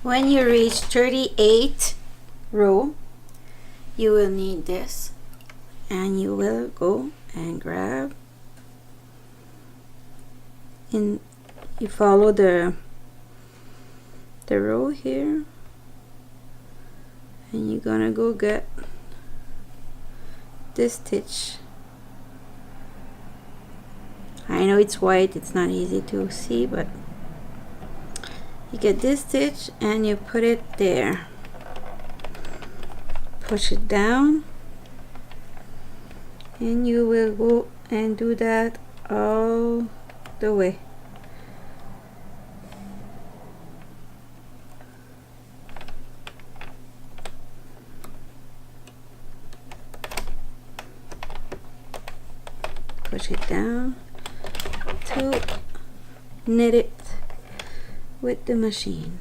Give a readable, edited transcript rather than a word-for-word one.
When you reach 38 row, you will need this, and you will go and grab, and you follow the row here, and you're gonna go get this stitch. I know it's white, it's not easy to see, but you get this stitch and you put it there, push it down, and you will go and do that all the way. Push it down to knit it with the machine.